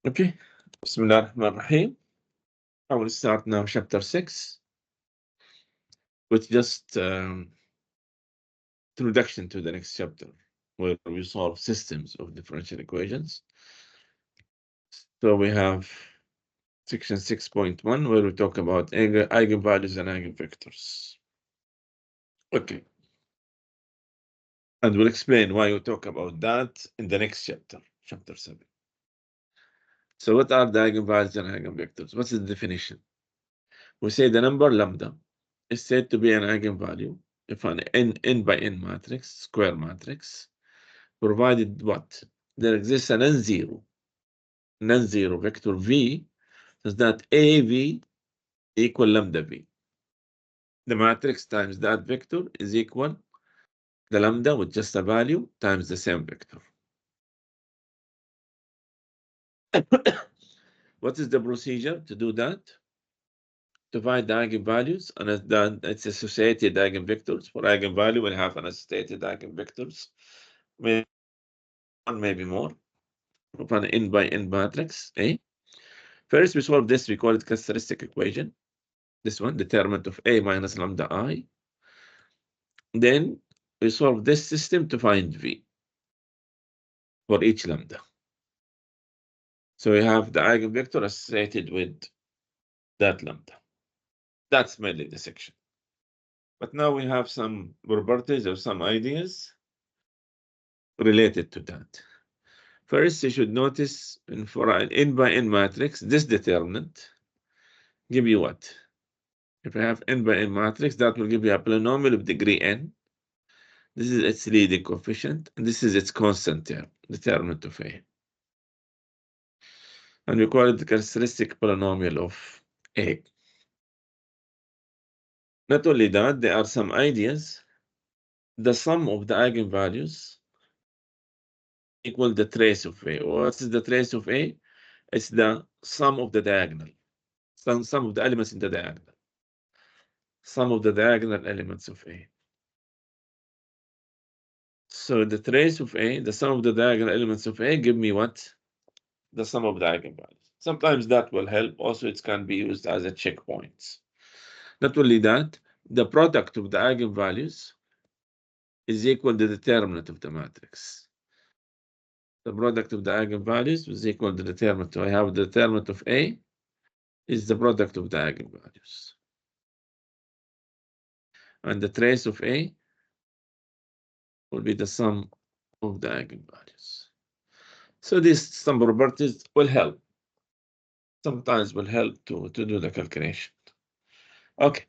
Okay, Bismillah ar-Rahman ar-Rahim. I will start now chapter 6 with just introduction to the next chapter where we solve systems of differential equations. So we have section 6.1 where we talk about eigenvalues and eigenvectors. Okay. And we'll explain why we talk about that in the next chapter, chapter 7. So what are the eigenvalues and eigenvectors? What's the definition? We say the number lambda is said to be an eigenvalue if an n by n matrix, square matrix, provided what? There exists a non-zero vector V, such that AV equal lambda V. The matrix times that vector is equal the lambda with just a value times the same vector. What is the procedure to do that? To find the eigenvalues and its associated eigenvectors. For eigenvalue, we'll have an associated eigenvectors, maybe more, of an n by n matrix A. First, we solve this, we call it characteristic equation. This one, determinant of A minus lambda I. Then we solve this system to find V for each lambda. So we have the eigenvector associated with that lambda. That's mainly the section. But now we have some properties or some ideas related to that. First, you should notice for an n by n matrix, this determinant give you what? If I have n by n matrix, that will give you a polynomial of degree n. This is its leading coefficient, and this is its constant term, determinant of A. And we call it the characteristic polynomial of A. Not only that, there are some ideas. The sum of the eigenvalues equal the trace of A. What is the trace of A? It's the sum of the diagonal. Sum of the elements in the diagonal. Sum of the diagonal elements of A. So the trace of A, the sum of the diagonal elements of A, give me what? The sum of the eigenvalues. Sometimes that will help. Also, it can be used as a checkpoint. Not only that, the product of the eigenvalues is equal to the determinant of the matrix. The product of the eigenvalues is equal to the determinant. So I have the determinant of A is the product of the eigenvalues. And the trace of A will be the sum of the eigenvalues. So these some properties will help. Sometimes will help to do the calculation. Okay.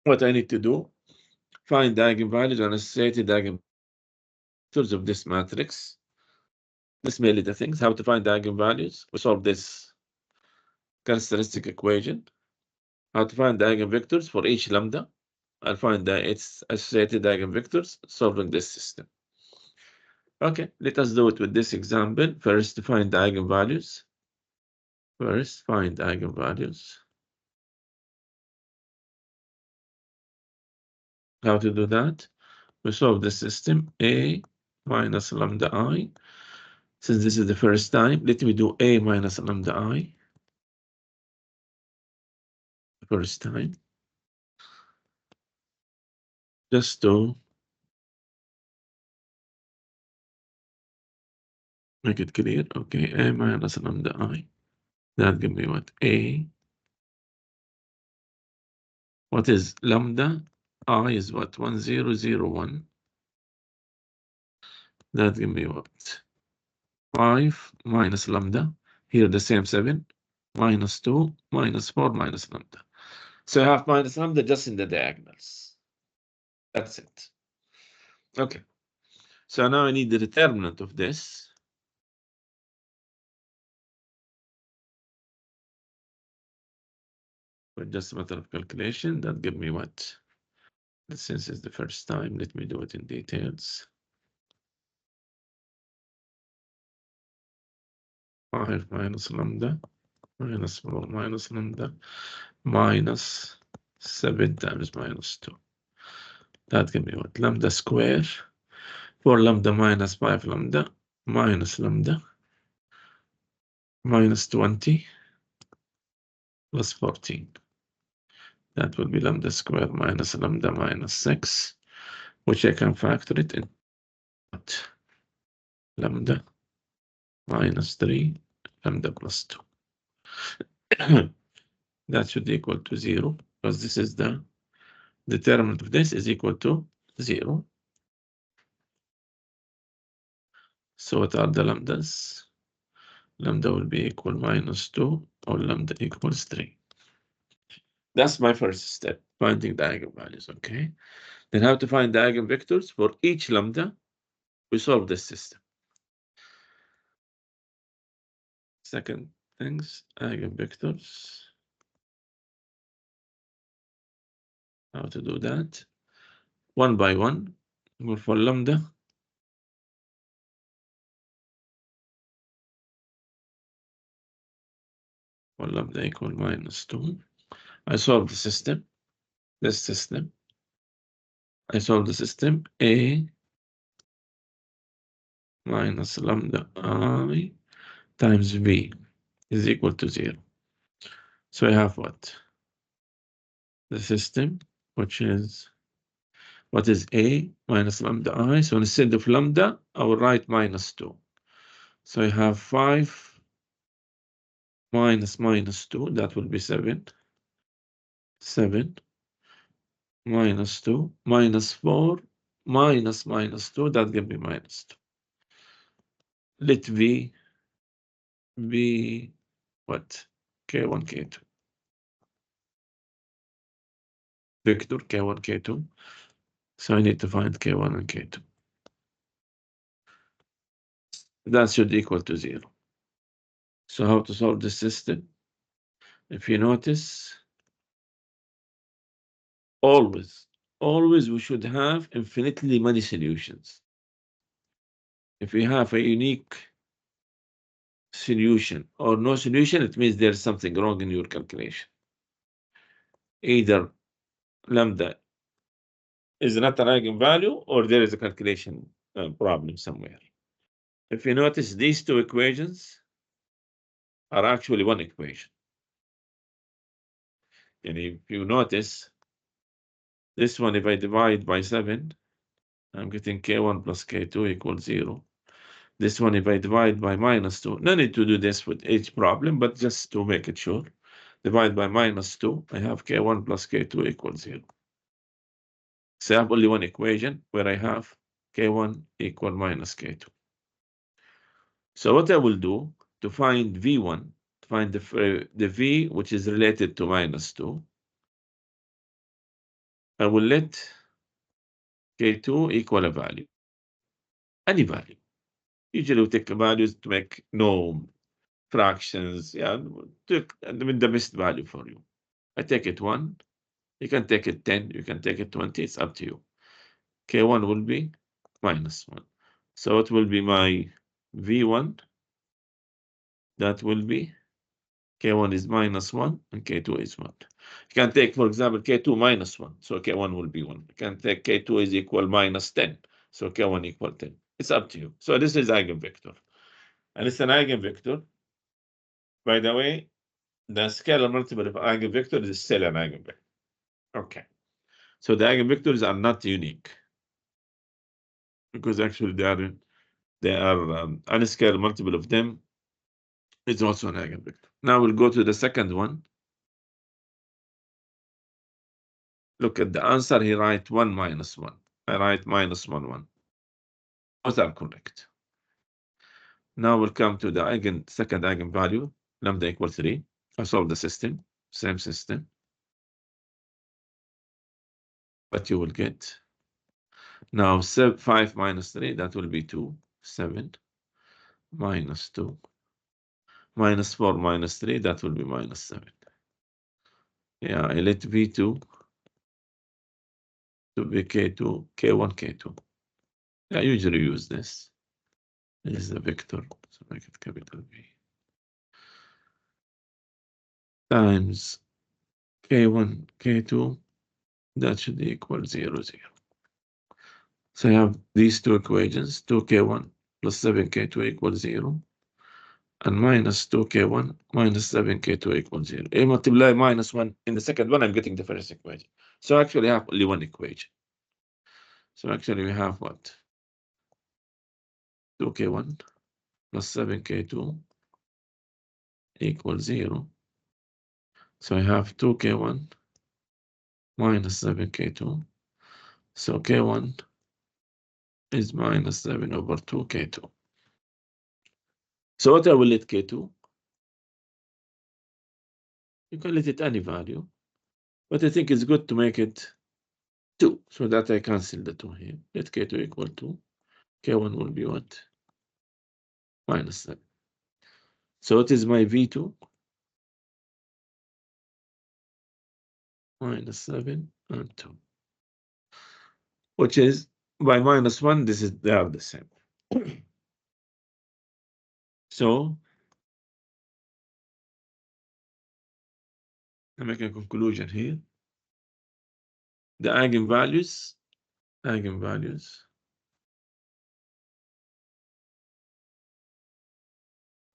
What I need to do, find the eigenvalues and associated eigenvectors of this matrix. This is mainly the things, how to find the eigenvalues. We solve this characteristic equation. How to find the eigenvectors for each lambda. I'll find its associated eigenvectors solving this system. Okay, let us do it with this example. First, to find the eigenvalues. First, find the eigenvalues. How to do that? We solve the system A minus lambda I. Since this is the first time, let me do A minus lambda I. First time. Just to make it clear. Okay, A minus lambda I. That give me what? A. What is lambda? I is what? 1001. That give me what? 5 minus lambda. Here the same 7. Minus 2, minus 4, minus lambda. So I have minus lambda just in the diagonals. That's it. Okay. So now I need the determinant of this. But just a matter of calculation, that give me what? Since it's the first time, let me do it in details. 5 minus lambda, minus 4 minus lambda, minus 7 times minus 2. That give me what? Lambda square. 4 lambda minus 5 lambda, minus lambda. minus 20 plus 14. That will be lambda square minus lambda minus 6, which I can factor it in. Lambda minus 3, lambda plus 2. That should equal to 0, because this is the determinant of this is equal to 0. So what are the lambdas? Lambda will be equal minus 2, or lambda equals 3. That's my first step, finding the eigenvalues, okay? Then how to find the eigenvectors for each lambda, we solve this system. Second things, eigenvectors. How to do that? One by one, go for lambda. For lambda equal minus 2. I solve the system, this system. I solve the system, A minus lambda I times V is equal to 0. So I have what? The system, which is, what is A minus lambda I? So instead of lambda, I will write minus 2. So I have 5 minus minus 2, that will be 7. 7 minus 2 minus 4 minus minus 2, that give me minus 2. Let V be what? K1, K2. Vector K1, K2. So I need to find K1 and K2. That should equal to 0. So how to solve this system? If you notice, always we should have infinitely many solutions. If we have a unique solution or no solution, it means there's something wrong in your calculation. Either lambda is not an eigenvalue or there is a calculation problem somewhere. If you notice, these two equations are actually one equation. And if you notice, this one, if I divide by 7, I'm getting K1 plus K2 equals 0. This one, if I divide by minus 2, no need to do this with each problem, but just to make it sure, divide by minus 2, I have K1 plus K2 equals 0. So I have only one equation where I have K1 equal minus K2. So what I will do to find V1, to find the V which is related to minus 2, I will let K2 equal a value, any value. Usually we take values to make no fractions, yeah, take the best value for you. I take it 1, you can take it 10, you can take it 20, it's up to you. K1 will be minus 1. So it will be my V1, that will be K1 is minus 1 and K2 is 1. You can take, for example, K2 minus 1, so K1 will be 1. You can take K2 is equal minus 10, so K1 equal 10. It's up to you. So this is eigenvector. And it's an eigenvector. By the way, the scalar multiple of eigenvector is still an eigenvector. Okay. So the eigenvectors are not unique, because actually they are any scalar multiple of them is also an eigenvector. Now we'll go to the second one. Look at the answer. He write 1 minus 1. I write minus 1, 1. Both are correct. Now we'll come to the second eigenvalue, lambda equals 3. I solve the system, same system. But you will get now 5 minus 3, that will be 2. 7 minus 2 minus 4 minus 3, that will be minus 7. Yeah, I let V2 to be K2, K1, K2. I usually use this. This is the vector, so make it capital V. Times K1, K2, that should equal 0, 0. So I have these two equations, 2K1 plus 7K2 equals 0. and minus 2k1 minus 7k2 equals 0. I multiply minus 1 in the second one, I'm getting the first equation. So actually I have only one equation. So actually we have what? 2k1 plus 7k2 equals 0. So I have 2k1 minus 7k2. So k1 is minus 7 over 2k2. So what I will let k2? You can let it any value, but I think it's good to make it 2, so that I cancel the 2 here. Let k2 equal 2. K1 will be what? Minus 7. So it is my V2 minus 7 and 2, which is by minus 1, they are the same. So I make a conclusion here. The eigenvalues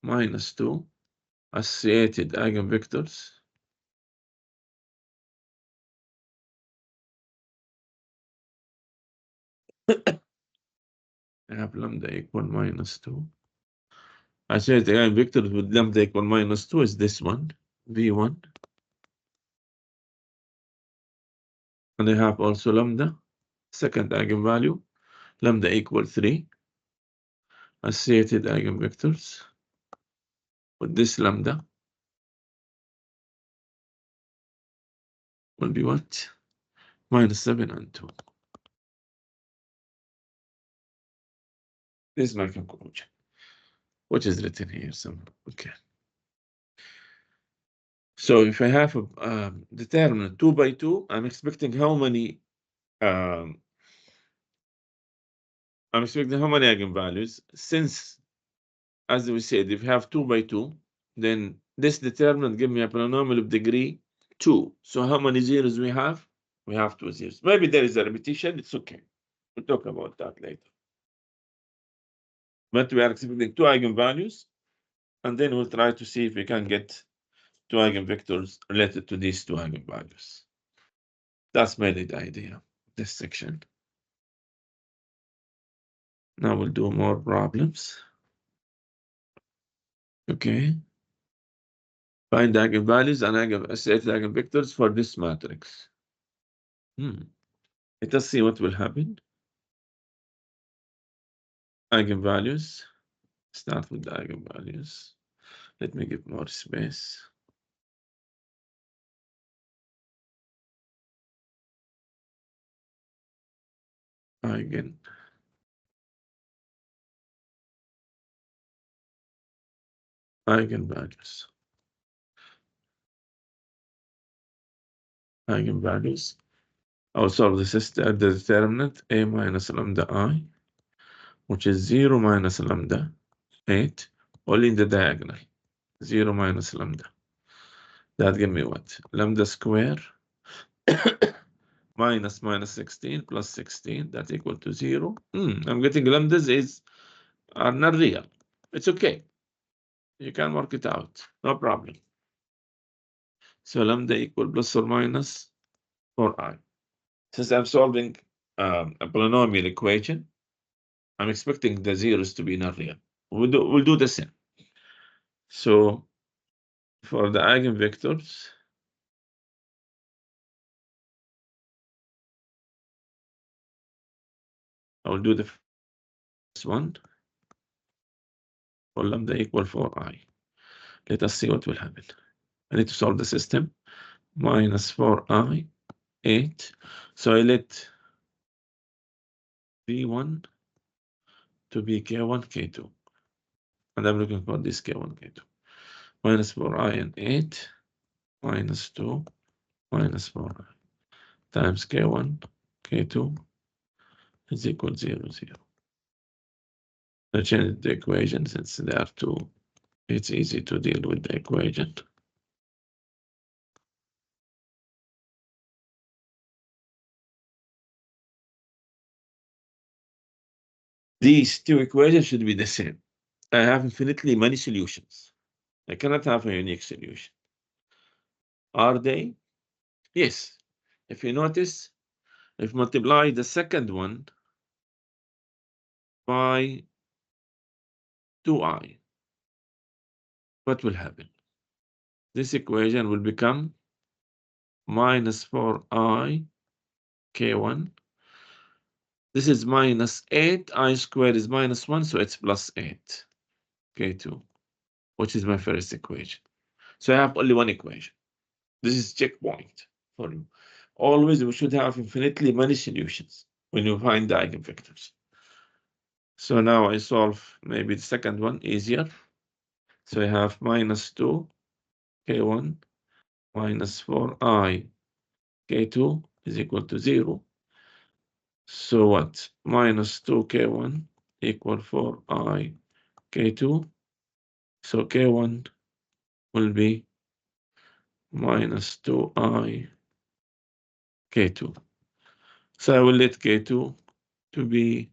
minus 2 associated eigenvectors I have lambda equal minus 2. Associated eigenvectors with lambda equal minus 2 is this one, V1. And I have also lambda, second eigenvalue, lambda equal 3. Associated eigenvectors with this lambda will be what? Minus 7 and 2. This is my conclusion, which is written here somewhere. Okay. So if I have a determinant 2 by 2, I'm expecting how many eigenvalues? Since, as we said, if you have 2 by 2, then this determinant give me a polynomial of degree 2. So how many zeros we have? We have 2 zeros. Maybe there is a repetition. It's okay. We'll talk about that later. But we are expecting 2 eigenvalues, and then we'll try to see if we can get 2 eigenvectors related to these 2 eigenvalues. That's mainly the idea of this section. Now we'll do more problems. Okay. Find eigenvalues and associated eigenvectors for this matrix. Let us see what will happen. Eigenvalues. Start with the eigenvalues. Let me give more space. Eigenvalues. Eigenvalues. I'll solve the determinant a minus lambda I, which is 0 minus lambda 8, only in the diagonal. 0 minus lambda. That give me what? Lambda square minus 16 plus 16, that equal to 0. I'm getting lambdas are not real. It's okay. You can work it out. No problem. So lambda equal plus or minus 4i. Since I'm solving a polynomial equation, I'm expecting the zeros to be not real. We'll do the same. So for the eigenvectors, I'll do the first one for lambda equal 4i. Let us see what will happen. I need to solve the system. Minus 4i, 8. So I let V1 to be K1, K2. And I'm looking for this K1, K2. Minus 4i and 8, minus 2, minus 4i times K1, K2 is equal 0, 0. I change the equation since they are two. It's easy to deal with the equation. These two equations should be the same. I have infinitely many solutions. I cannot have a unique solution. Are they? Yes. If you notice, if multiply the second one by 2i, what will happen? This equation will become minus 4i k1. This is minus 8. I squared is minus 1, so it's plus 8 k2, which is my first equation. So I have only one equation. This is checkpoint for you. Always we should have infinitely many solutions when you find the eigenvectors. So now I solve maybe the second one easier. So I have minus 2 k1 minus 4i k2 is equal to 0. So what? Minus 2 k1 equal 4i k2. So k1 will be minus 2i k2. So I will let k2 to be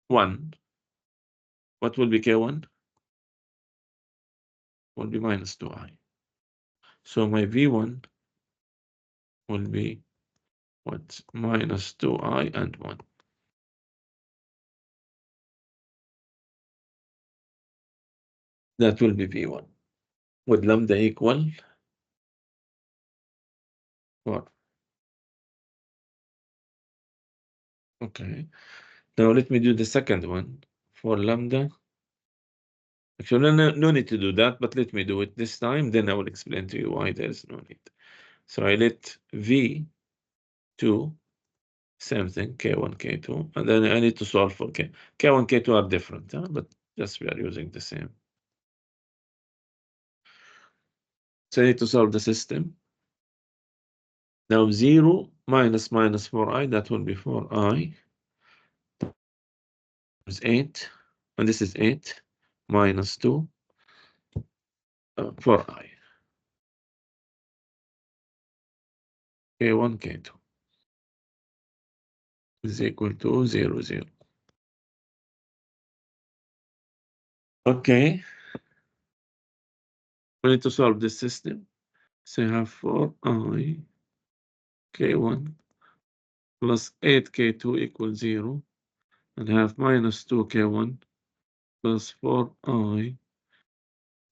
1. What will be k1? Will be minus 2i. So my v1 will be what? Minus 2i and 1. That will be v1. With lambda equal 4. Okay. Now let me do the second one for lambda. Actually, no need to do that, but let me do it this time. Then I will explain to you why there is no need. So I let v2, same thing, k1, k2, and then I need to solve for k1, k2 are different, but just we are using the same. So I need to solve the system. Now 0 minus 4i, that will be 4i is 8, and this is 8 minus 2, 4i. k1, k2 is equal to 0, 0. Okay. We need to solve this system. So I have 4i k1 plus 8k2 equals 0, and I have minus 2k1 plus 4i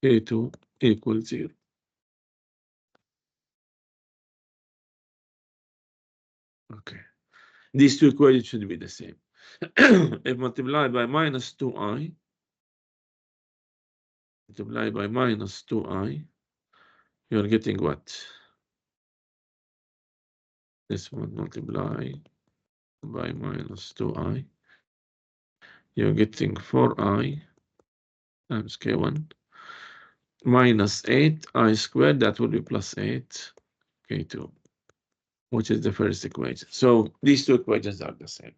k2 equals 0. Okay. These two equations should be the same. If multiplied by minus 2i, multiplied by minus 2i, you're getting what? This one multiplied by minus 2i, you're getting 4i times k1 minus 8i squared, that will be plus 8 k2, which is the first equation. So these two equations are the same.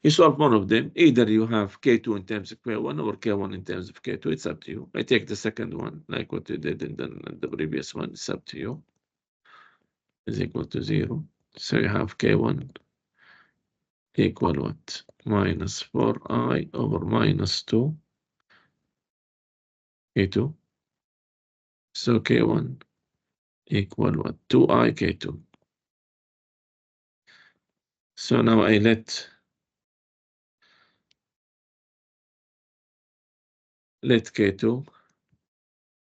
You solve one of them, either you have k2 in terms of k1 or k1 in terms of k2, it's up to you. I take the second one, like what you did in the previous one, it's up to you, is equal to 0. So you have k1 equal what? Minus 4i over minus 2 k2. So k1 equal what? 2i k2. So now I let k2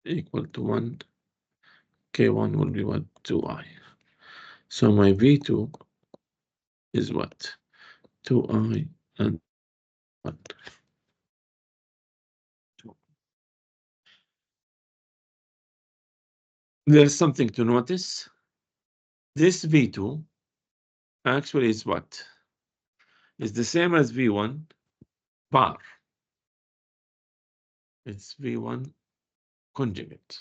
equal to 1. K1 will be what? 2i. So my v2 is what? 2i and 1. There's something to notice. This v2 actually is what? It's the same as v1 bar. It's v1 conjugate.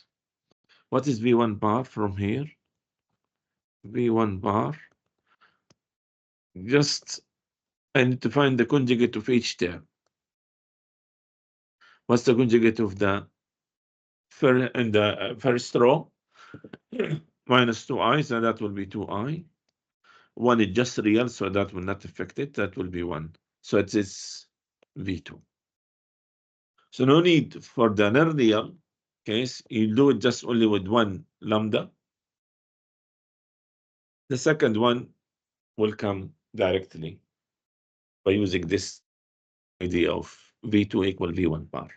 What is v1 bar from here? v1 bar. Just I need to find the conjugate of each term. What's the conjugate of the first row? Minus 2i, so that will be 2i. 1 is just real, so that will not affect it. That will be 1. So it is v2. So no need for the non-real case, you do it just only with one lambda. The second one will come directly by using this idea of V2 equal V1 bar.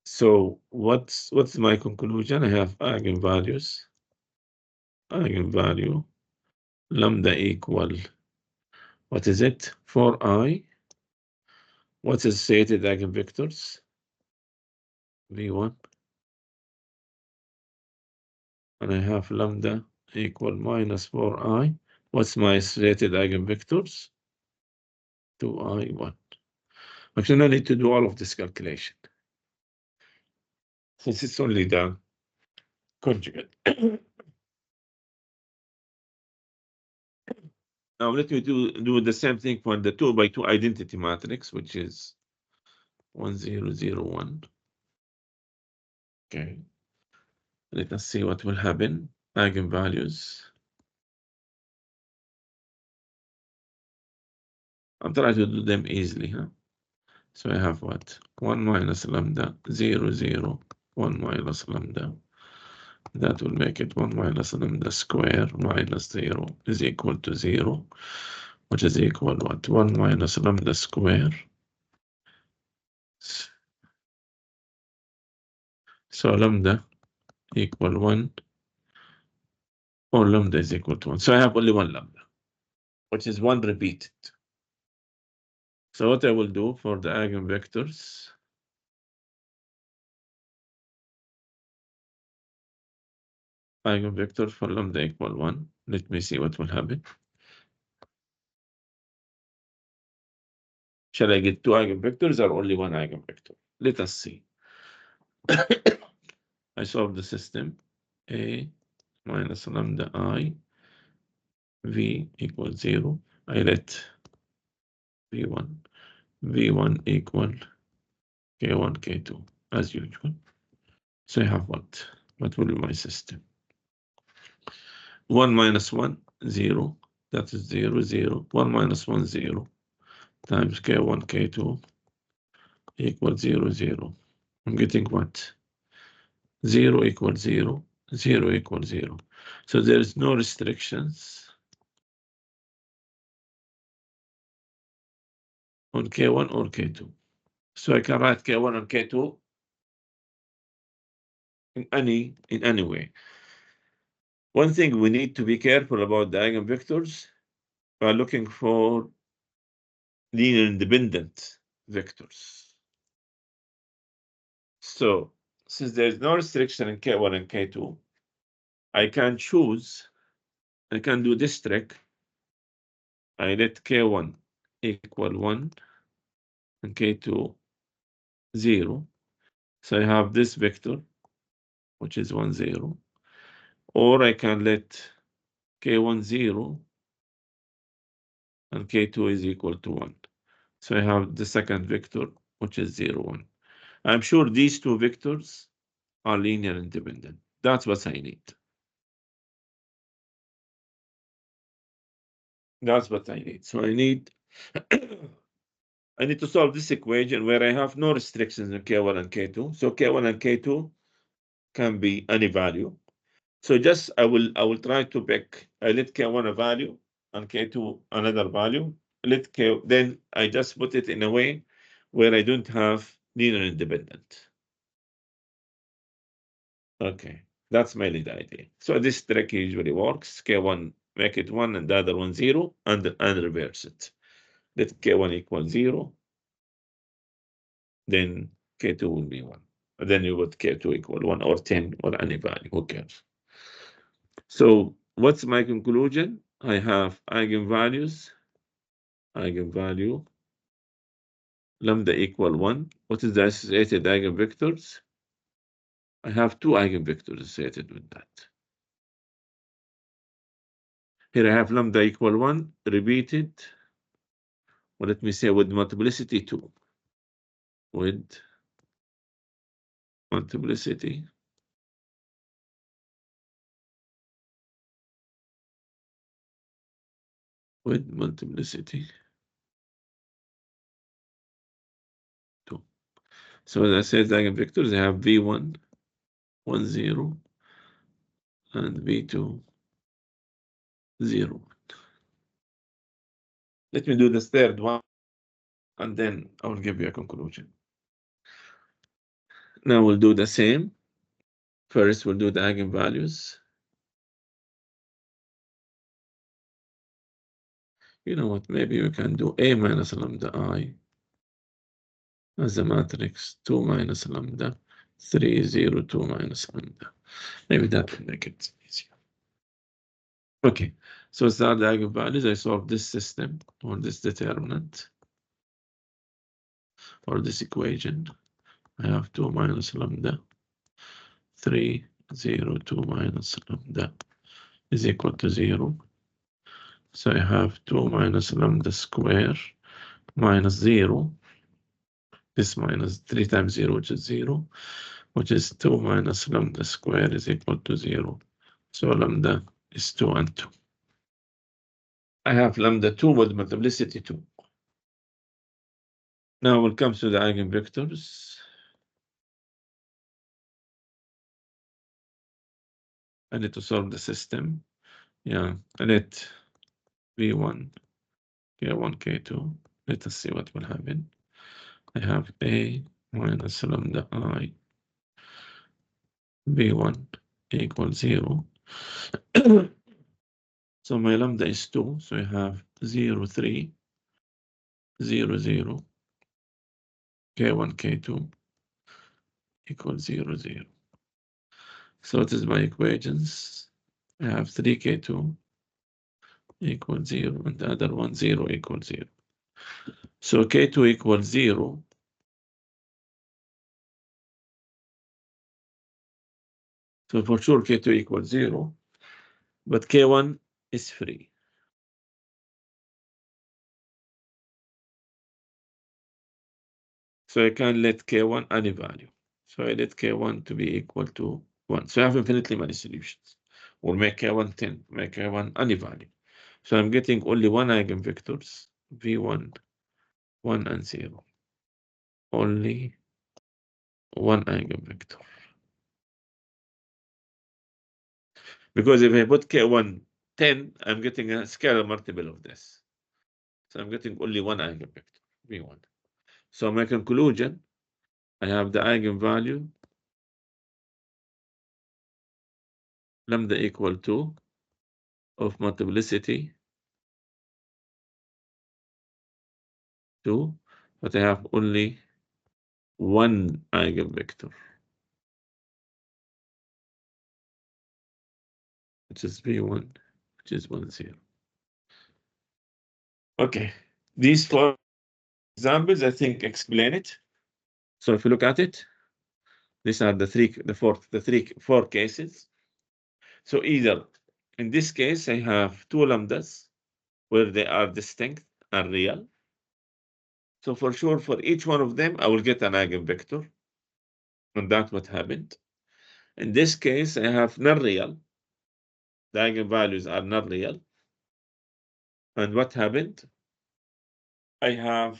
So what's my conclusion? I have eigenvalues, eigenvalue, lambda equal, what is it? 4i. What is associated eigenvectors? V1. And I have lambda equal minus 4i. What's my associated eigenvectors? 2i1. Actually, I need to do all of this calculation since it's only the conjugate. Now let me do the same thing for the 2 by 2 identity matrix, which is 1, 0, 0, 1. Okay. Let us see what will happen. Eigenvalues. I'm trying to do them easily, huh? So I have what? 1 minus lambda, 0, 0, 1 minus lambda. That will make it 1 minus lambda square minus 0 is equal to 0, which is equal what? 1 minus lambda square. So lambda equal 1, or lambda is equal to 1. So I have only one lambda, which is 1 repeated. So what I will do for the eigenvectors, eigenvector for lambda equal 1. Let me see what will happen. Shall I get two eigenvectors or only one eigenvector? Let us see. I solve the system. A minus lambda I, V equals 0. I let V1 equal K1, K2, as usual. So I have what? What will be my system? 1 minus 1, 0. That is 0, 0. 1 minus 1, 0. Times K1, K2 equals 0, 0. I'm getting what? 0 equals 0, 0 equals 0. So there is no restrictions on K1 or K2. So I can write K1 and K2 in any way. One thing we need to be careful about the eigenvectors, we are looking for linear independent vectors. So since there is no restriction in K1 and K2, I can choose, I can do this trick. I let K1 equal 1 and K2 0. So I have this vector, which is 1, 0. Or I can let K1 0 and K2 is equal to 1. So I have the second vector, which is 0, 1. I'm sure these two vectors are linear independent. That's what I need. That's what I need. So I need I need to solve this equation where I have no restrictions in K1 and K2. So K1 and K2 can be any value. So just I will try to pick, I let K1 a value and K2 another value. Let K, then I just put it in a way where I don't have linear independent. Okay, that's mainly the idea. So this trick usually works. K1 make it 1 and the other one 0 and reverse it. Let K1 equal 0, then K2 will be 1. And then you put K2 equal 1 or 10 or any value, who cares? So what's my conclusion? I have eigenvalues, eigenvalue, lambda equal 1. What is the associated eigenvectors? I have two eigenvectors associated with that. Here I have lambda equal 1 repeated. Well, let me say with multiplicity 2. With multiplicity. With multiplicity 2. So as I said, the eigenvectors, they have V1, 1, 0, and V2, 0. Let me do this third one, and then I will give you a conclusion. Now we'll do the same. First, we'll do the eigenvalues. You know what? Maybe we can do A minus lambda I as a matrix 2 minus lambda 3, 0, 2 minus lambda. Maybe that will make it easier. Okay, so start the eigenvalues. I solve this system or this determinant or this equation. I have 2 minus lambda 3, 0, 2 minus lambda is equal to 0. So I have 2 minus lambda square minus 0. This minus 3 times 0, which is 0, which is 2 minus lambda square is equal to 0. So lambda is 2 and 2. I have lambda 2 with multiplicity 2. Now when it comes to the eigenvectors, I need to solve the system. Yeah, I let V1, K1, K2. Let us see what will happen. I have A minus lambda I, V1 equals 0. So my lambda is 2, so I have 0, 3, 0, 0, K1, K2 equals 0, 0. So it is my equations. I have 3K2 equals 0, and the other one 0 equals 0. So K2 equals 0. So for sure K2 equals 0, but K1 is free. So I can let K1 any value. So I let K1 to be equal to 1. So I have infinitely many solutions. We'll make K1 10, make K1 any value. So I'm getting only one eigenvectors, V1, 1 and 0. Only one eigenvector. Because if I put K1 10, I'm getting a scalar multiple of this. So I'm getting only one eigenvector, V1. So my conclusion, I have the eigenvalue lambda equal to of multiplicity 2, but I have only one eigenvector, which is V1, which is 1, 0. Okay, these 4 examples, I think, explain it. So if you look at it, these are the 4 cases. So either in this case, I have 2 lambdas where they are distinct and real. So for sure, for each one of them, I will get an eigenvector. And that's what happened. In this case, I have non-real. The eigenvalues are not real. And what happened? I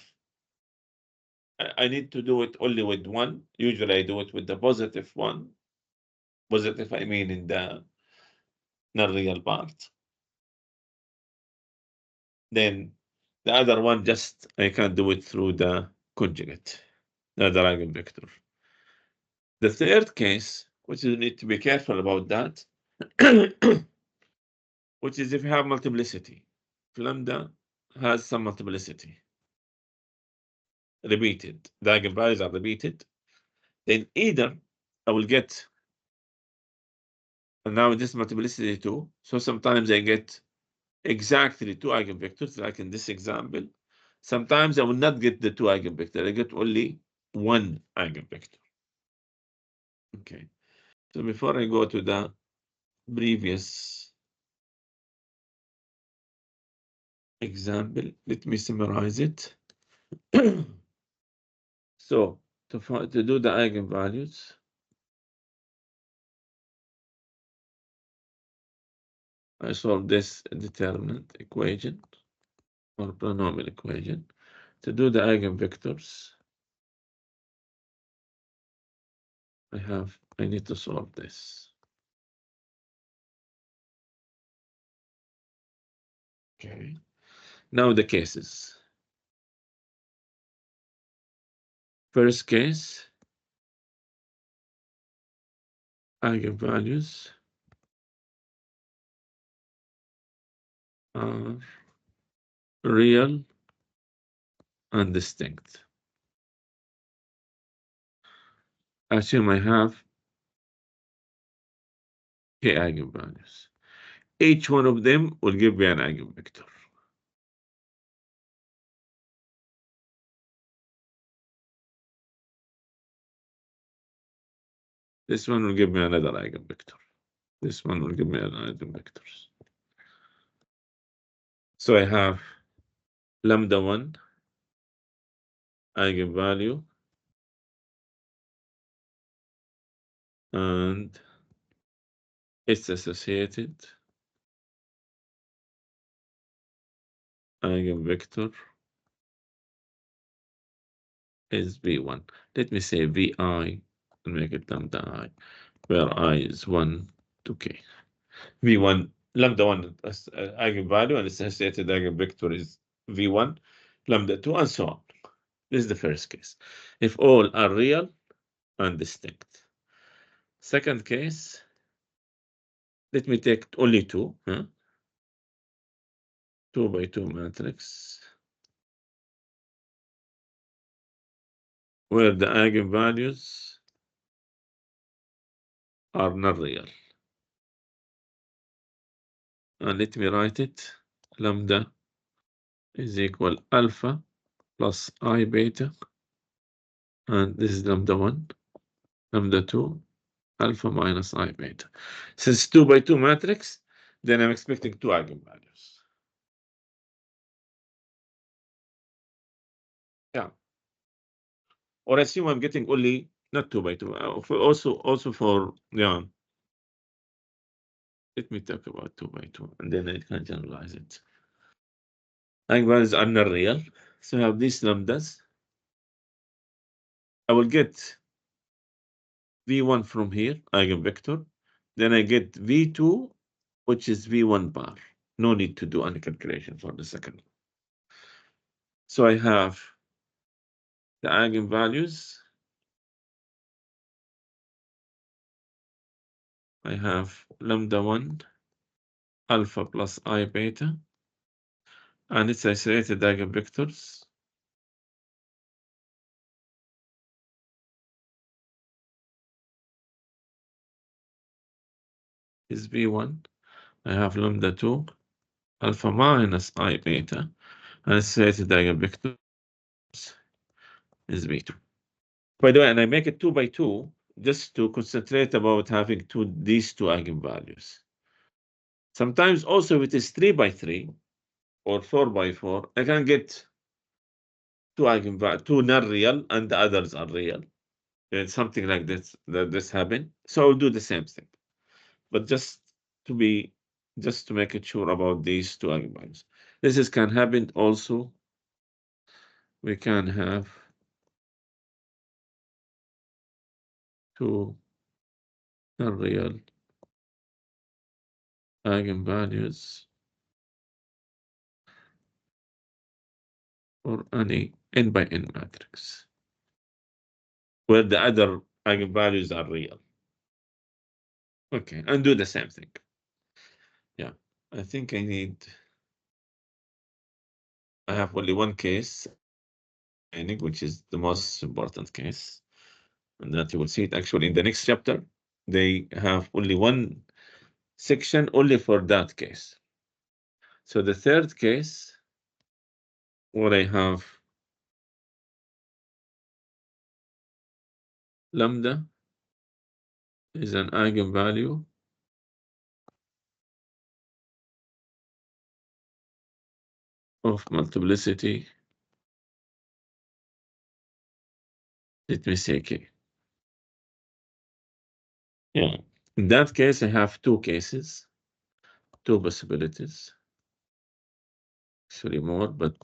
need to do it only with one. Usually I do it with the positive one. Positive, I mean in the non-real part. Then the other one, just I can do it through the conjugate, the other eigenvector. The third case, which you need to be careful about that, which is if you have multiplicity. If lambda has some multiplicity, repeated, the eigenvalues are repeated, then either I will get, and now this multiplicity 2, so sometimes I get exactly 2 eigenvectors, like in this example. Sometimes I will not get the 2 eigenvectors, I get only 1 eigenvector. Okay, so before I go to the previous example, let me summarize it. So to do the eigenvalues, I solve this determinant equation or polynomial equation. To do the eigenvectors, I need to solve this. Okay. Now the cases. First case, eigenvalues are real and distinct. Assume I have k eigenvalues. Each one of them will give me an eigenvector. This one will give me another eigenvector. This one will give me another eigenvectors. So I have lambda 1 eigenvalue and its associated eigenvector is V1. Let me say Vi and make it lambda I, where I is 1 to k. V1, lambda 1 eigenvalue and its associated eigenvector is V1, lambda 2, and so on. This is the first case. If all are real and distinct. Second case, let me take only 2, 2 by 2 matrix, where the eigenvalues are not real. And let me write it. Lambda is equal alpha plus I beta. And this is lambda 1, lambda 2, alpha minus I beta. Since 2 by 2 matrix, then I'm expecting 2 eigenvalues. Yeah. Or assume I'm getting only not 2 by 2. Also for, yeah. Let me talk about 2 by 2 and then I can generalize it. Eigenvalues are not real. So I have these lambdas. I will get V1 from here, eigenvector. Then I get V2, which is V1 bar. No need to do any calculation for the second one. So I have the eigenvalues. I have lambda 1 alpha plus I beta. And its isolated eigenvectors is V1. I have lambda 2 alpha minus I beta. And its isolated eigenvectors is V2. By the way, and I make it 2 by 2 just to concentrate about having these two eigenvalues. Sometimes also it is 3 by 3 or 4 by 4. I can get two eigenvalues, two not real, and the others are real. It's something like this that this happen. So I'll do the same thing, but just to make it sure about these two eigenvalues. This can happen also. We can have two not real eigenvalues for any n by n matrix where the other eigenvalues are real. Okay, and do the same thing. Yeah, I think I have only one case, which is the most important case, and that you will see it actually in the next chapter. They have only one section only for that case. So the third case, what I have lambda is an eigenvalue of multiplicity. Let me say k. Yeah, in that case, I have two cases, two possibilities. Actually more, but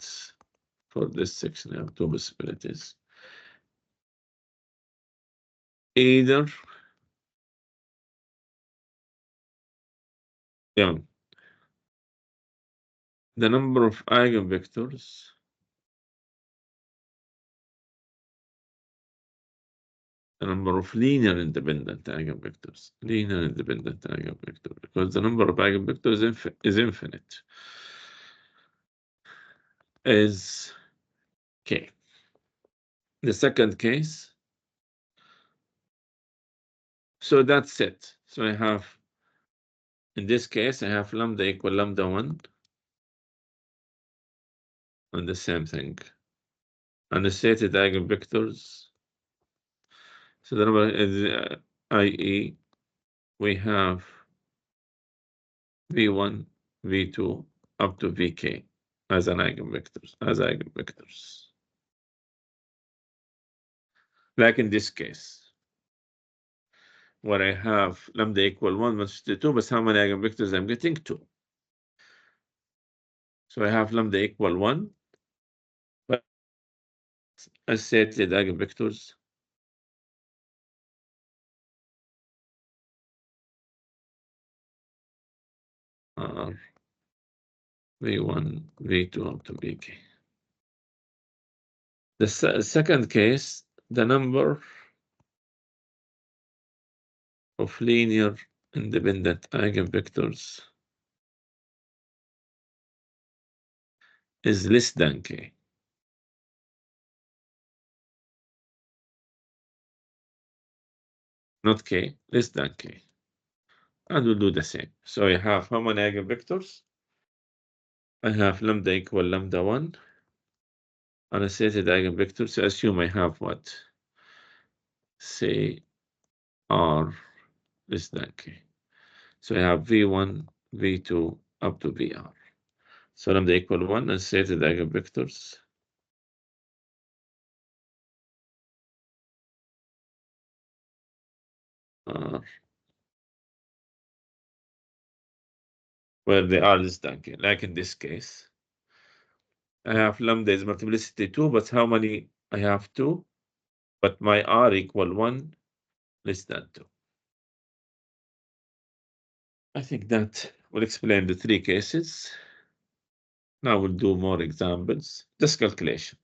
for this section, I have two possibilities. either the number of eigenvectors the number of linear independent eigenvectors, because the number of eigenvectors is infinite, is K. The second case, so that's it. So I have, in this case, I have lambda equal lambda 1, and the same thing. And the stated eigenvectors, so the number is, i.e., we have V1, V2, up to Vk as eigenvectors. Like in this case, where I have lambda equal 1 minus 2, but how many eigenvectors I'm getting? 2. So I have lambda equal 1, but I set the eigenvectors are V1, V2 up to Vk. The second case, the number of linear independent eigenvectors is less than K. Not K, less than K. And we'll do the same. So I have how many eigenvectors? I have lambda equal lambda 1. And I stated eigenvectors. So assume I have what? Say R less than K. So I have V1, V2 up to VR. So lambda equal 1 and stated eigenvectors are where they are less than K. Like in this case, I have lambda is multiplicity 2, but how many? I have 2, but my R equal 1 less than 2. I think that will explain the 3 cases. Now we'll do more examples, just calculation.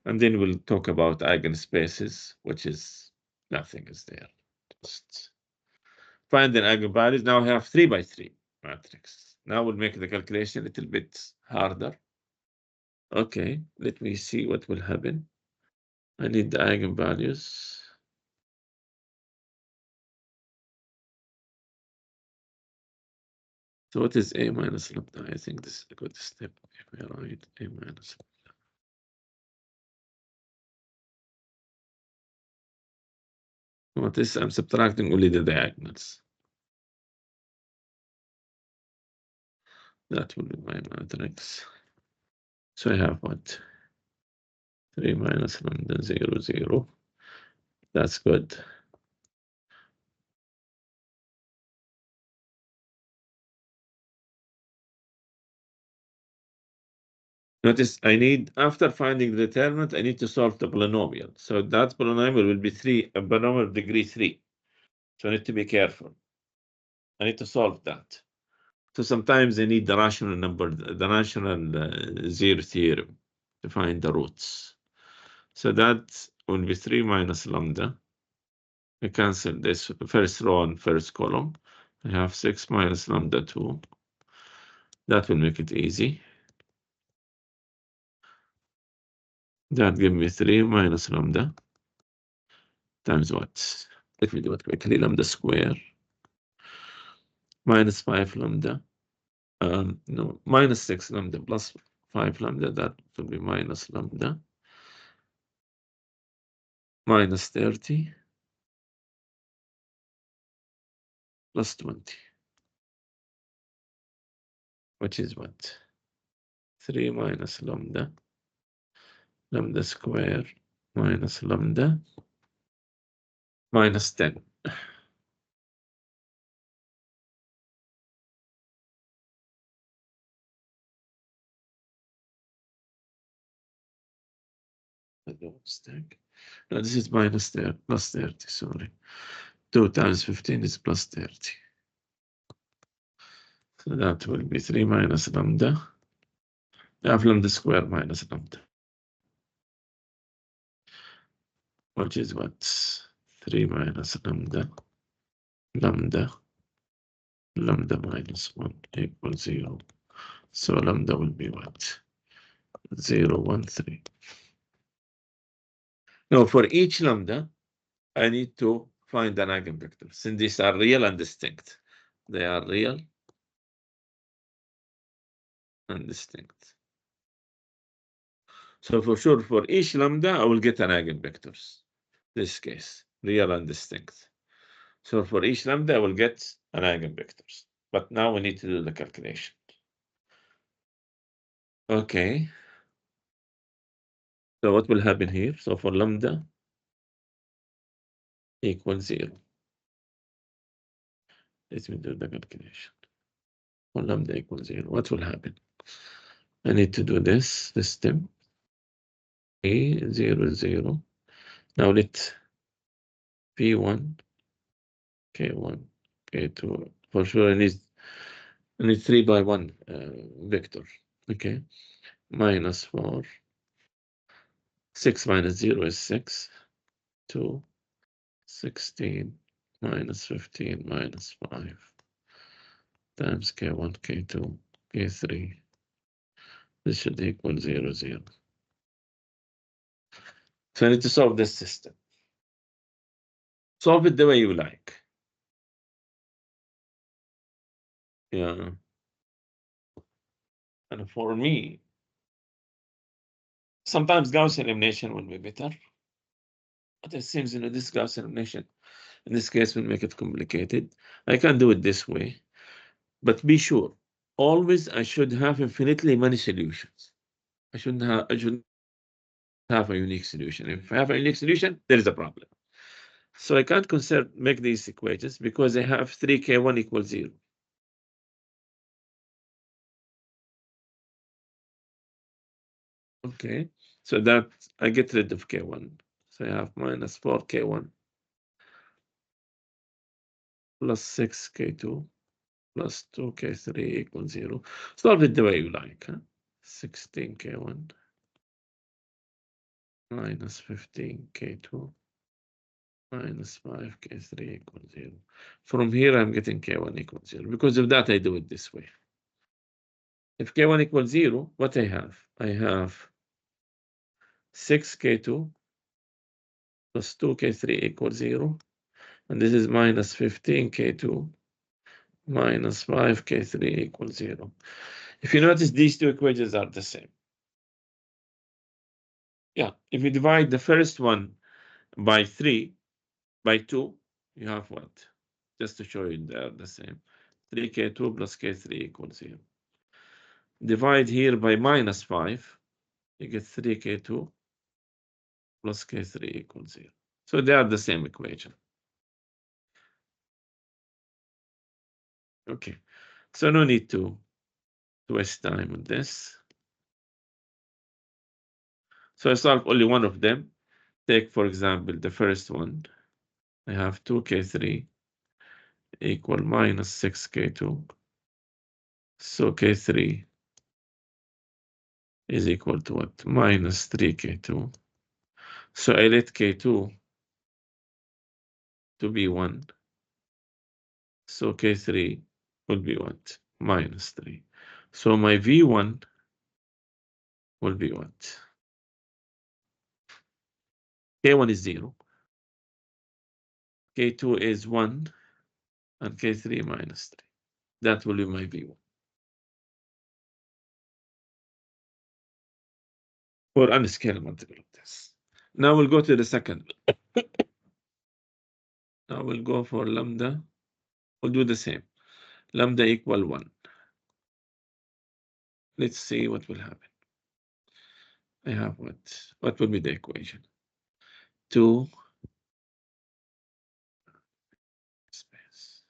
And then we'll talk about eigenspaces, which is nothing is there. Just find an eigenvalues. Now I have 3 by 3 matrix. Now we'll make the calculation a little bit harder. Okay, let me see what will happen. I need the eigenvalues. So what is A minus lambda? I think this is a good step. If we write A minus lambda. What is, I'm subtracting only the diagonals. That will be my matrix. So I have what? 3 minus lambda 0, 0. That's good. Notice I need, after finding the determinant, I need to solve the polynomial. So that polynomial will be a polynomial of degree 3. So I need to be careful. I need to solve that. So sometimes I need the rational number, the rational zero theorem to find the roots. So that will be 3 minus lambda. I cancel this first row and first column. I have 6 minus lambda 2. That will make it easy. That gives me 3 minus lambda times what? Let me do it quickly. Lambda square minus 5 lambda. No, minus 6 lambda plus 5 lambda. That will be minus lambda minus 30 plus 20, which is what? 3 minus lambda square minus lambda minus 10. No, this is minus 30, plus 30, sorry. 2 times 15 is plus 30. So that will be 3 minus lambda. I have lambda square minus lambda. Which is what? 3 minus lambda. Lambda minus 1 equals 0. So lambda will be what? 0, 1, 3. Now for each lambda, I need to find an eigenvector. Since these are real and distinct. They are real and distinct. So for sure, for each lambda, I will get an eigenvectors. This case, real and distinct. So for each lambda, I will get an eigenvectors. But now we need to do the calculation. Okay. So what will happen here? So for lambda equals 0. Let me do the calculation. For lambda equals 0, what will happen? I need to do this step. A 0, 0. Now let P1, K1, K2. For sure, I need 3 by 1 vector. Okay. Minus 4. 6 minus 0 is 6. 2. 16 minus 15 minus 5 times K1, K2, K3. This should equal 0, 0. So I need to solve this system. Solve it the way you like. Yeah. And for me, sometimes Gaussian elimination will be better. But it seems, this Gaussian elimination, in this case, will make it complicated. I can do it this way. But be sure, always I should have infinitely many solutions. I shouldn't have a unique solution. If I have a unique solution, there is a problem. So I can't make these equations because I have 3k1 equals 0. Okay, so that I get rid of k1. So I have minus 4k1 plus 6k2 plus 2k3 equals 0. Solve it the way you like. 16k1 minus 15k2 minus 5k3 equals 0. From here, I'm getting k1 equals 0. Because of that, I do it this way. If k1 equals 0, what I have? I have 6k2 plus 2k3 equals 0. And this is minus 15k2 minus 5k3 equals 0. If you notice, these two equations are the same. Yeah, if you divide the first one by 2, you have what? Just to show you they're the same. 3k2 plus k3 equals 0. Divide here by minus 5, you get 3k2 plus k3 equals 0. So they are the same equation. Okay, so no need to waste time on this. So I solve only one of them. Take, for example, the first one. I have 2k3 equal minus 6k2. So k3 is equal to what? Minus 3k2. So I let k2 to be 1. So k3 will be what? Minus 3. So my v1 will be what? K1 is 0. K2 is 1. And K3 minus 3. That will be my V1. For unscalar multiple of this. Now we'll go to the second. Now we'll go for lambda. We'll do the same. Lambda equal 1. Let's see what will happen. I have what? What will be the equation? 2 space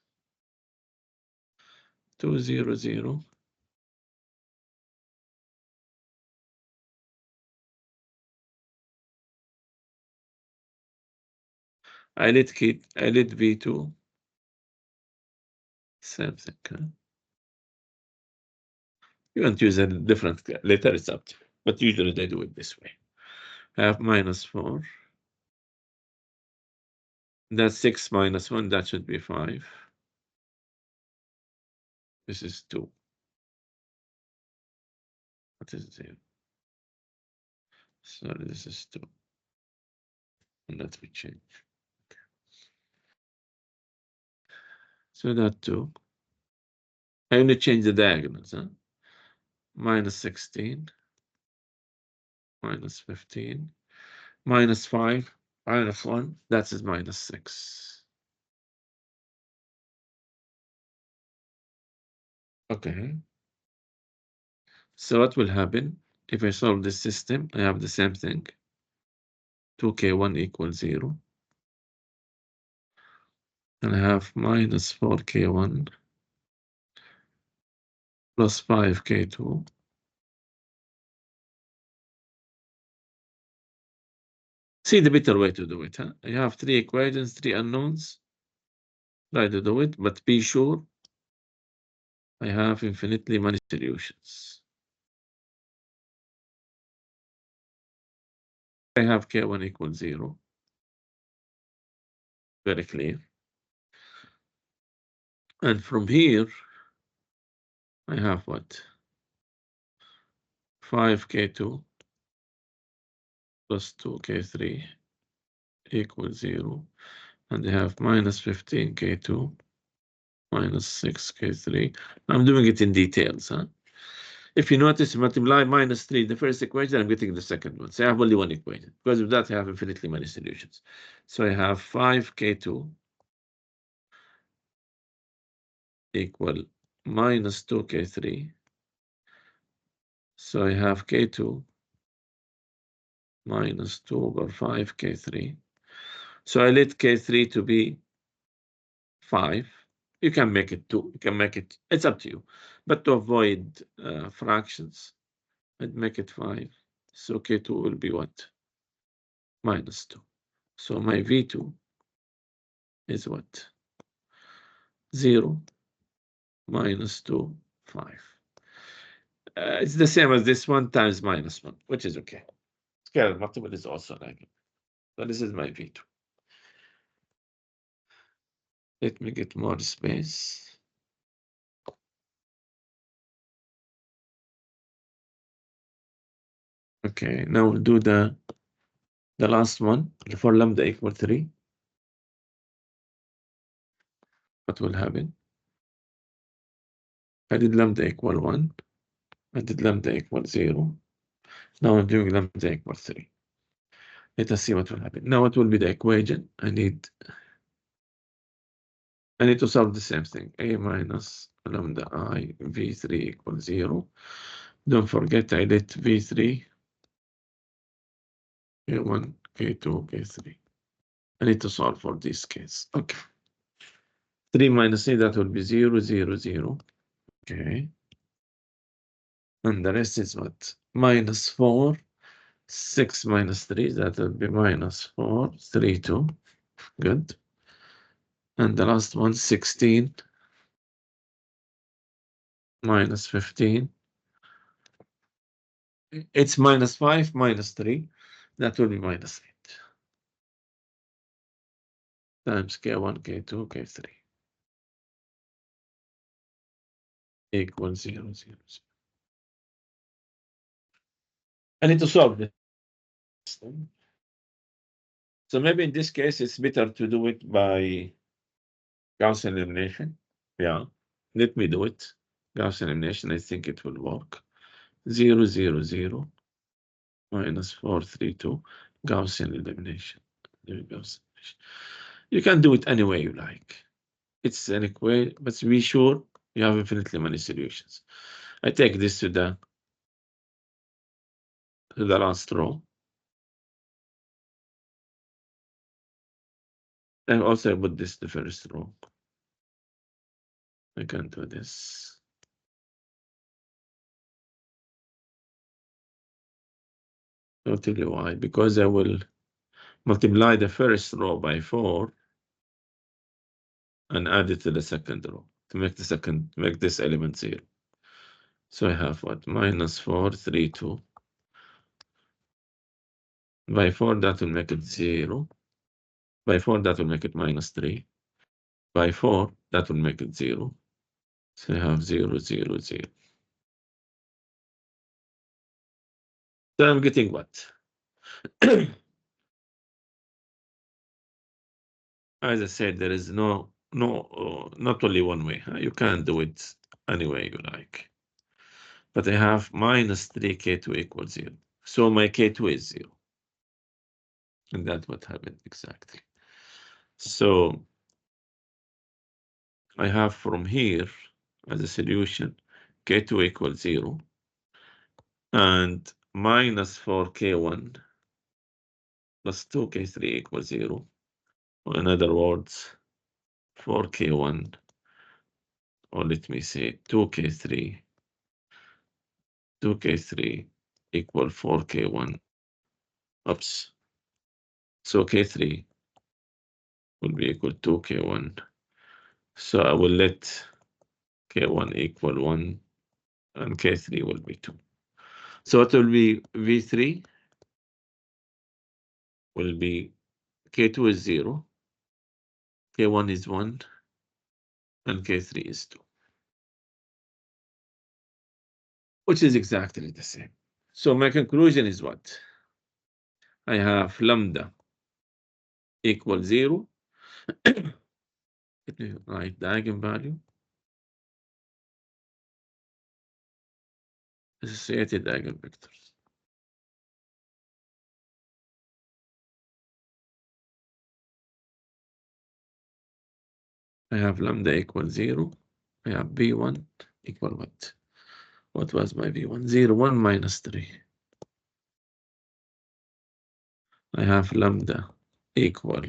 2, 0, 0. I let V2, same thing. Huh? You want to use a different letter, it's up to you. But usually they do it this way. I have -4. That's 6 minus 1, that should be 5. This is 2. What is 0? Sorry, this is 2. And let me change. So that 2. I only change the diagonals, huh? -16, -15, -5, -1, that is -6. Okay. So what will happen if I solve this system? I have the same thing. 2k1 equals 0. And I have -4k1 plus 5k2. See the better way to do it, huh? You have 3 equations, 3 unknowns. Try to do it, but be sure I have infinitely many solutions. I have k1 equals 0. Very clear. And from here, I have what? 5k2 plus 2k3 equals 0. And I have -15k2 -6k3. I'm doing it in details, huh? If you notice, multiply -3 the first equation, I'm getting the second one. So I have only one equation. Because of that, I have infinitely many solutions. So I have 5k2 equal -2k3. So I have k2 -2/5k3. So I let k3 to be 5. You can make it 2. You can make it, it's up to you. But to avoid fractions, I'd make it 5. So k2 will be what? -2. So my v2 is what? 0 -2, 5. It's the same as this one times -1, which is okay. Scalar multiple is also an eigenvalue. So this is my v2. Let me get more space. Okay, now we'll do the last one for lambda equal 3. What will happen? I did lambda equal 1. I did lambda equal 0. Now I'm doing lambda equal 3. Let us see what will happen. Now what will be the equation? I need to solve the same thing. A minus lambda I v3 equals 0. Don't forget I let v3 k1 k2 k3. I need to solve for this case. Okay. 3 minus 3, that will be 0 0 0. Okay. And the rest is what? -4. 6 minus 3, that will be -4 3 2. Good. And the last one, 16 -15. It's -5 -3. That will be -8 times k1 k2 k3 equals 0 0 0. I need to solve this. So maybe in this case it's better to do it by Gaussian elimination. Yeah, let me do it. Gaussian elimination, I think it will work. 0 0 0 -4 3 2 Gaussian elimination. You can do it any way you like. It's an equation, but be sure you have infinitely many solutions. I take this to the last row. And also I put this the first row. I can do this. I'll tell you why. Because I will multiply the first row by 4 and add it to the second row to make this element 0. So I have what? Minus 4, 3, 2. By 4, that will make it 0. By 4, that will make it minus 3. By 4, that will make it 0. So I have 0, 0, 0. So I'm getting what? As I said, there is not only one way. You can do it any way you like. But I have minus 3k2 equals 0. So my k2 is 0. And that's what happened exactly. So I have from here as a solution k2 equals 0 and minus 4k1 plus 2k3 equals 0. Or in other words, 4k1, or let me say 2k3 equal 4k1. Oops. So k3 will be equal to k1. So I will let k1 equal 1 and k3 will be 2. So it will be v3 will be k2 is 0, k1 is 1, and k3 is 2, which is exactly the same. So my conclusion is what? I have lambda equals 0. Let me write the eigenvalue. Associated eigenvectors. I have lambda equals 0. I have v1 equal what? What was my v1? 0, 1 minus 3. I have lambda equal,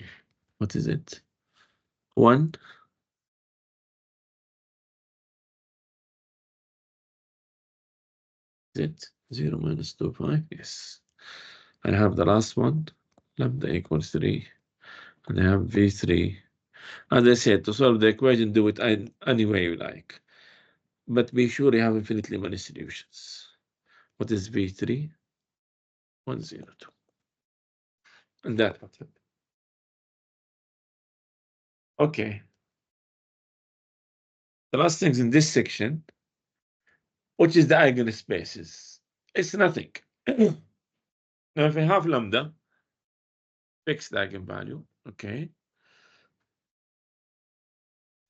what is it? 1. Is it 0 minus 2, 5? Yes. I have the last one, lambda equals 3. And I have v3. As I said, to solve the equation, do it any way you like. But be sure you have infinitely many solutions. What is v3? 102. And that's what happened. Okay. The last things in this section, which is the eigenspaces. It's nothing. Now, if I have lambda, fixed eigenvalue, okay.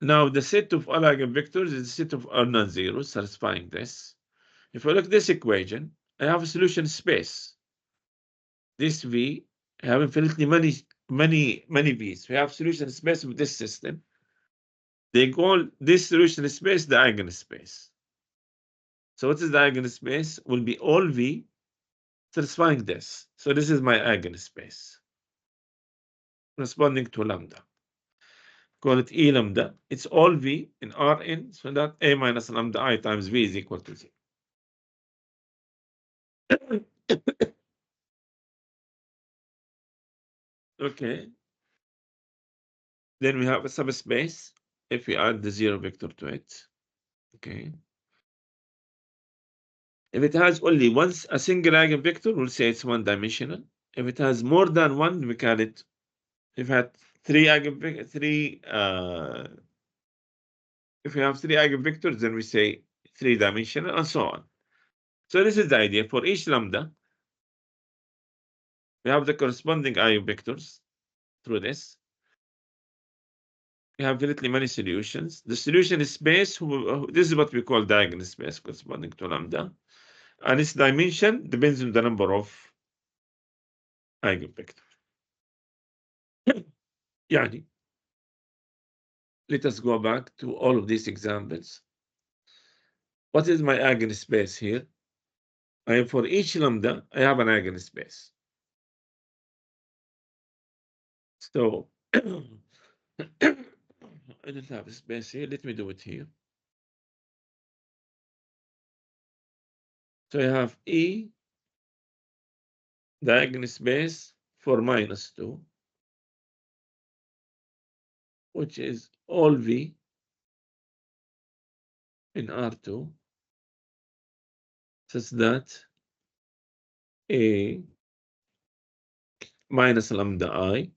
Now, the set of all eigenvectors is a set of all non-zeros satisfying this. If I look at this equation, I have a solution space. This V, I have infinitely many V's. We have solution space with this system. They call this solution space the eigenspace. So what is the eigenspace? Will be all V satisfying this. So this is my eigenspace corresponding to lambda. Call it E lambda. It's all V in Rn, so that A minus lambda I times V is equal to 0. Okay. Then we have a subspace if we add the 0 vector to it. Okay. If it has only a single eigenvector, we'll say it's one-dimensional. If it has more than one, we call it. If it had if we have three eigenvectors, then we say three-dimensional, and so on. So this is the idea. For each lambda, we have the corresponding eigenvectors through this. We have infinitely many solutions. The solution space, this is what we call the eigenspace corresponding to lambda. And its dimension depends on the number of eigenvectors. Yani, let us go back to all of these examples. What is my eigenspace here? For each lambda, I have an eigenspace. So I don't have a space here. Let me do it here. So I have E, the eigenspace for -2, which is all V in R2, such that A minus lambda I,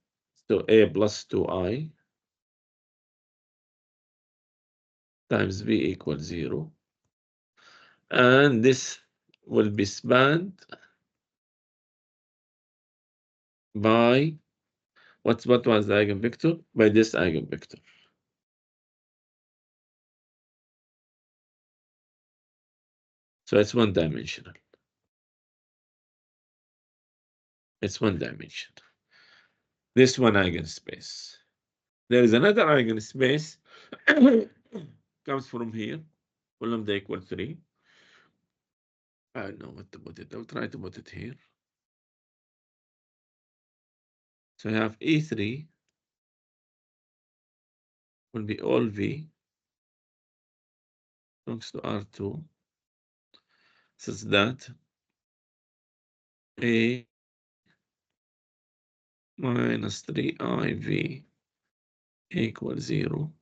so A plus 2I times V equals 0. And this will be spanned by what was the eigenvector? By this eigenvector. So it's one-dimensional. It's one dimension. This one eigenspace. There is another eigenspace comes from here. Lambda equal 3. I don't know what to put it. I'll try to put it here. So I have E3 will be all V belongs to R2, such that A minus 3IV equals 0.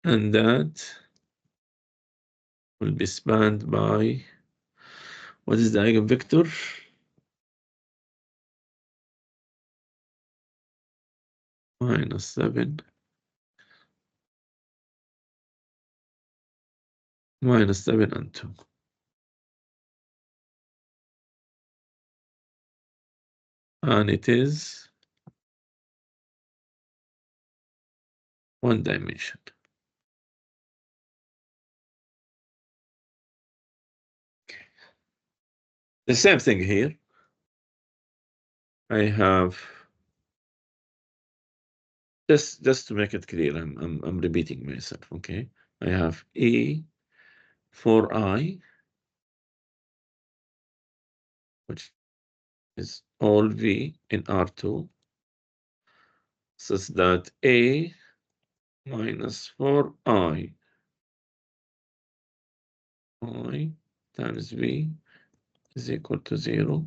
And that will be spanned by, what is the eigenvector? -7. -7 and 2. And it is one dimension. Okay. The same thing here. I have just to make it clear, I'm repeating myself. Okay, I have E for I, which is all V in R2, such that A minus 4I times V is equal to 0.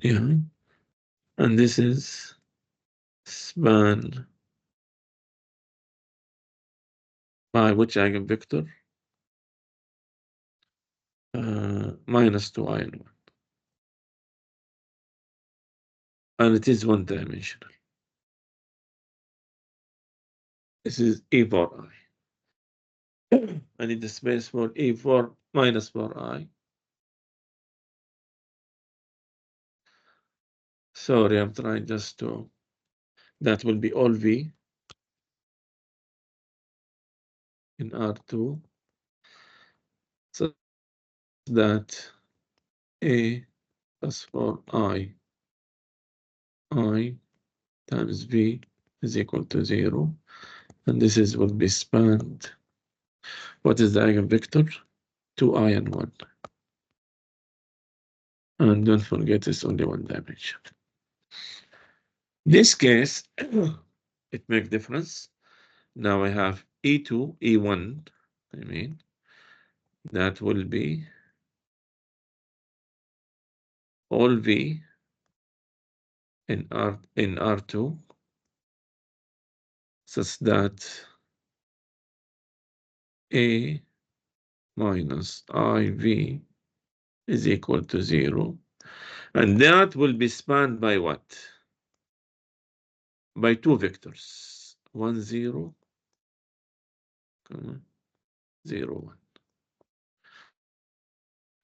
Yeah, and this is spanned by which eigenvector? -2I and 1. And it is one dimensional. This is E for I. I need the space for E for -4I. Sorry, I'm trying just to, that will be all V in R2, so that A plus 4I times V is equal to 0. And this is will be spanned. What is the eigenvector? 2I and 1. And don't forget, it's only one dimension. This case, it makes difference. Now I have E2, E1, I mean, that will be all V in R2, such that A minus IV is equal to 0. And that will be spanned by what? By two vectors. 1, 0, 0, 1.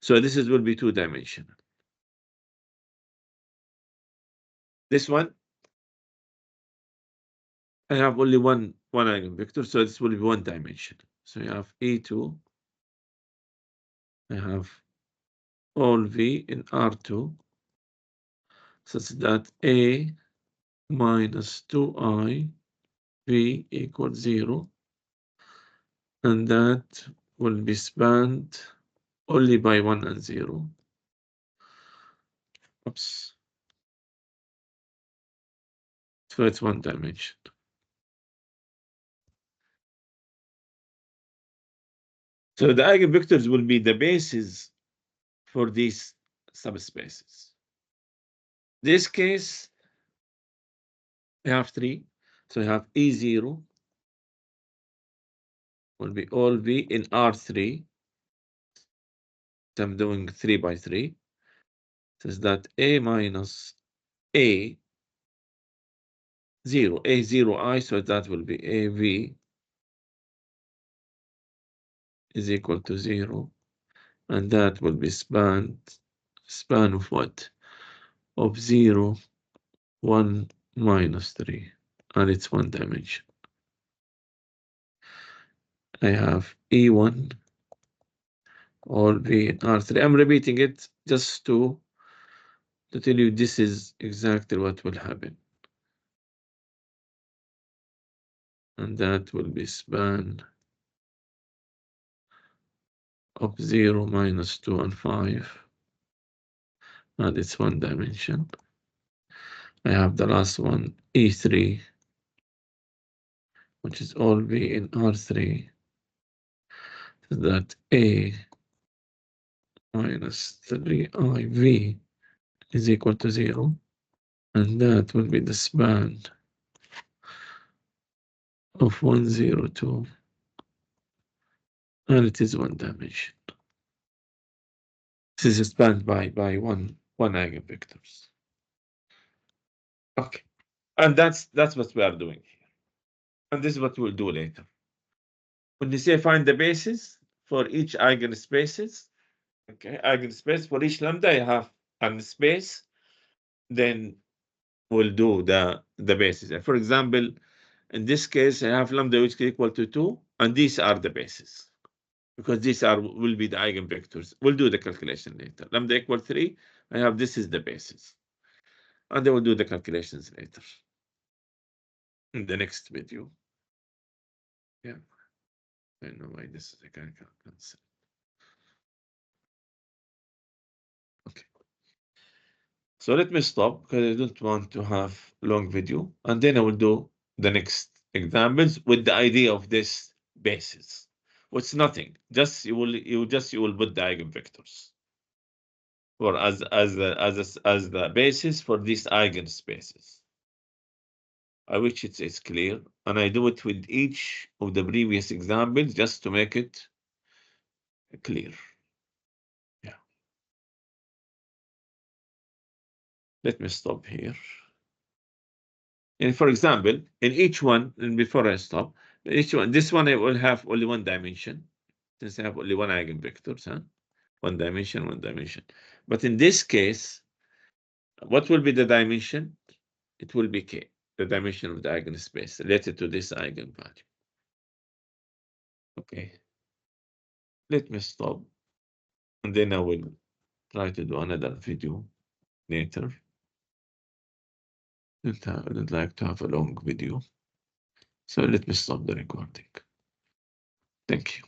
So this will be two-dimensional. This one, I have only one eigenvector, so this will be one dimension. So you have E2, I have all V in R2, such that A minus 2I V equals 0, and that will be spanned only by 1 and 0. Oops. So it's one dimension. So the eigenvectors will be the bases for these subspaces. This case, we have 3. So we have E0 will be all V in R3. So I'm doing 3 by 3. Says that A minus A 0, A0I, so that will be AV is equal to 0. And that will be span of what? Of 0, 1, minus 3. And it's one dimension. I have E1 all V in R3. I'm repeating it just to tell you this is exactly what will happen. And that will be span of 0, minus 2, and 5. And it's one dimension. I have the last one, E3, which is all V in R3. So that A minus 3IV is equal to 0. And that will be the span of 102. And it is one dimension. This is spanned by one eigenvectors. Okay. And that's what we are doing here. And this is what we'll do later. When you say find the basis for each eigenspaces, okay, eigenspace for each lambda, you have a space, then we'll do the basis. For example, in this case, I have lambda which is equal to 2, and these are the bases. Because these will be the eigenvectors. We'll do the calculation later. Lambda equal 3, I have this is the basis. And then we'll do the calculations later. In the next video. Yeah. I don't know why this is a cancel. Okay. So let me stop because I don't want to have long video. And then I will do the next examples with the idea of this basis. What's nothing. Just you will put the eigenvectors. Or as the basis for these eigenspaces. I wish it's clear, and I do it with each of the previous examples just to make it clear. Yeah. Let me stop here. And for example, in each one, and before I stop, each one, this one I will have only one dimension, since I have only one eigenvector, huh? One dimension. But in this case, what will be the dimension? It will be K, the dimension of the eigenspace related to this eigenvalue. Okay. Let me stop. And then I will try to do another video later. I don't like to have a long video. So let me stop the recording. Thank you.